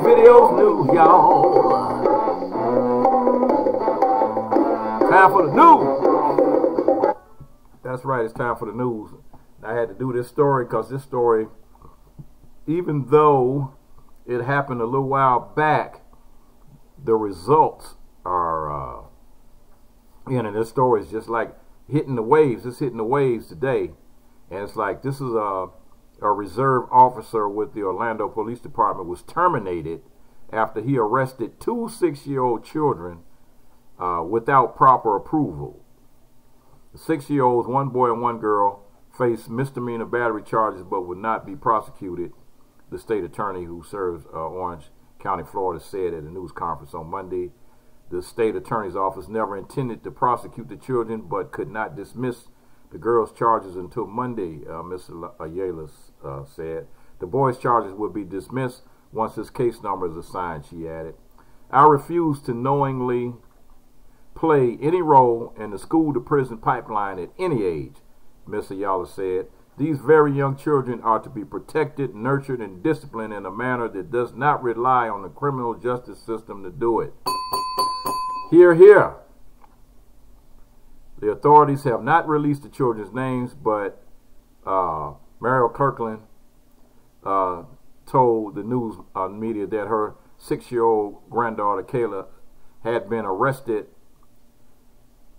videos news, y'all. Time for the news. That's right, it's time for the news. I had to do this story because this story, even though it happened a little while back, the results are and this story is just like hitting the waves. It's hitting the waves today. And it's like, this is a reserve officer with the Orlando Police Department was terminated after he arrested 2 6-year-old children without proper approval. The 6-year-olds, 1 boy and 1 girl, faced misdemeanor battery charges but would not be prosecuted. The state attorney who serves Orange County, Florida, said at a news conference on Monday. The state attorney's office never intended to prosecute the children but could not dismiss the girls' charges until Monday, Ms. Ayala said. The boys' charges will be dismissed once his case number is assigned, she added. I refuse to knowingly play any role in the school-to-prison pipeline at any age, Ms. Ayala said. These very young children are to be protected, nurtured, and disciplined in a manner that does not rely on the criminal justice system to do it. Hear, hear. The authorities have not released the children's names, but Mariel Kirkland told the news media that her 6-year-old granddaughter, Kayla, had been arrested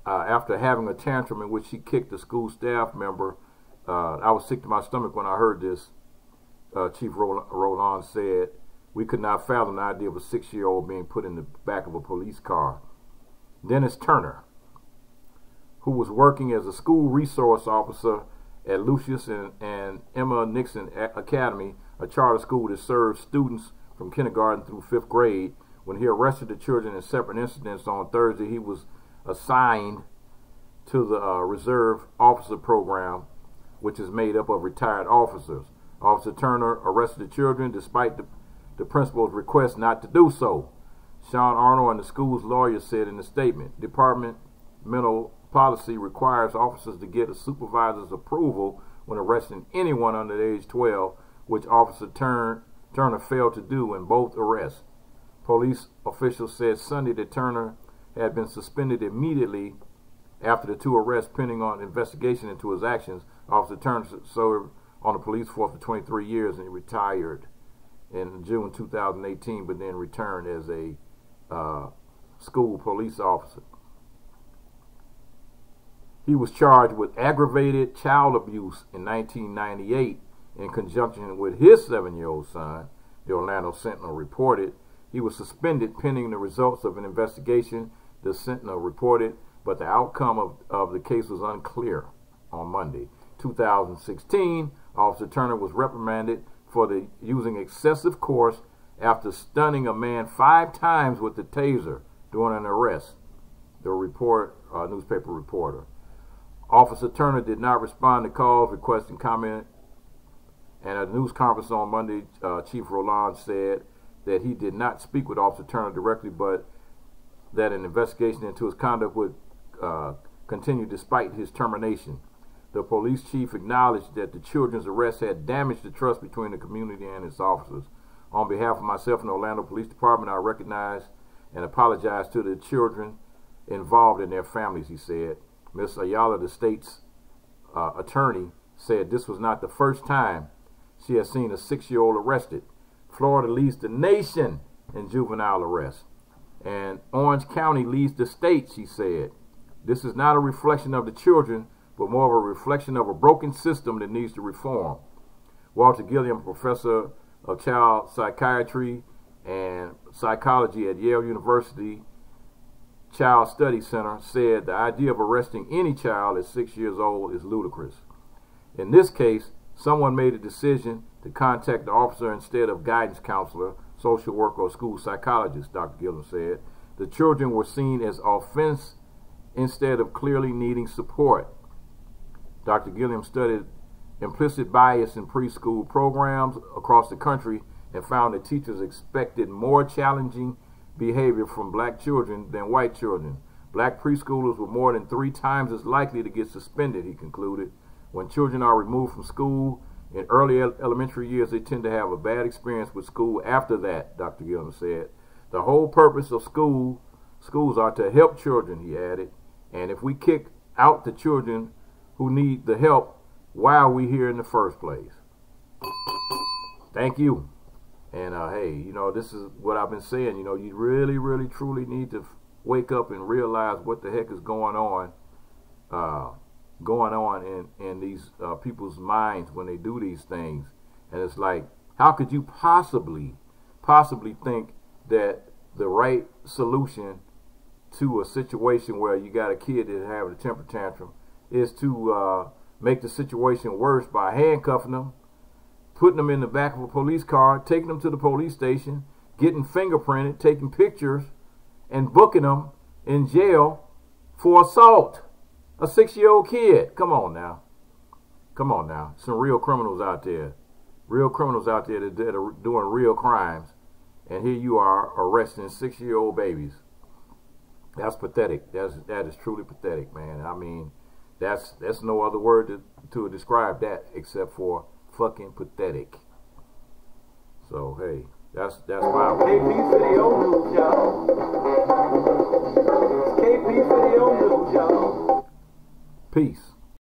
after having a tantrum in which she kicked a school staff member. I was sick to my stomach when I heard this, Chief Roland said. We could not fathom the idea of a 6-year-old being put in the back of a police car. Dennis Turner, who was working as a school resource officer at Lucius and Emma Nixon Academy, a charter school that serves students from kindergarten through 5th grade. When he arrested the children in separate incidents on Thursday, he was assigned to the Reserve Officer Program, which is made up of retired officers. Officer Turner arrested the children despite the principal's request not to do so. Sean Arnold and the school's lawyer said in a statement, departmental policy requires officers to get a supervisor's approval when arresting anyone under the age 12, which Officer Turner failed to do in both arrests. Police officials said Sunday that Turner had been suspended immediately after the 2 arrests pending on investigation into his actions. Officer Turner served on the police force for 23 years and he retired in June 2018, but then returned as a school police officer. He was charged with aggravated child abuse in 1998 in conjunction with his 7-year-old son, the Orlando Sentinel reported. He was suspended pending the results of an investigation, the Sentinel reported, but the outcome of the case was unclear on Monday. 2016, Officer Turner was reprimanded for using excessive force after stunning a man 5 times with the taser during an arrest, the newspaper reporter. Officer Turner did not respond to calls requesting comment, and at a news conference on Monday, Chief Roland said that he did not speak with Officer Turner directly, but that an investigation into his conduct would continue despite his termination. The police chief acknowledged that the children's arrest had damaged the trust between the community and its officers. On behalf of myself and the Orlando Police Department, I recognize and apologize to the children involved and their families, he said. Ms. Ayala, the state's attorney, said this was not the first time she has seen a 6-year-old arrested. Florida leads the nation in juvenile arrests, and Orange County leads the state, she said. This is not a reflection of the children, but more of a reflection of a broken system that needs to reform. Walter Gilliam, professor of child psychiatry and psychology at Yale University Child Study Center, said the idea of arresting any child at 6 years old is ludicrous. In this case, someone made a decision to contact the officer instead of guidance counselor, social worker, or school psychologist, Dr. Gilliam said. The children were seen as offense instead of clearly needing support. Dr. Gilliam studied implicit bias in preschool programs across the country and found that teachers expected more challenging behavior from black children than white children. Black preschoolers were more than 3 times as likely to get suspended, he concluded. When children are removed from school In early elementary years, they tend to have a bad experience with school after that, Dr. Gilman said. The whole purpose of schools are to help children, he added. And if we kick out the children who need the help, why are we here in the first place? Thank you. And hey, you know, this is what I've been saying. You know, you really, really, truly need to wake up and realize what the heck is going on in these people's minds when they do these things. And it's like, how could you possibly think that the right solution to a situation where you got a kid that's having a temper tantrum is to make the situation worse by handcuffing them, putting them in the back of a police car, taking them to the police station, getting fingerprinted, taking pictures, and booking them in jail for assault. A 6-year-old kid. Come on now. Come on now. Some real criminals out there. Real criminals out there that are doing real crimes. And here you are arresting 6-year-old babies. That's pathetic. That is truly pathetic, man. I mean, that's no other word to describe that except for fucking pathetic. So hey, that's my KP for the old news, y'all. KP for the old news, y'all. Peace.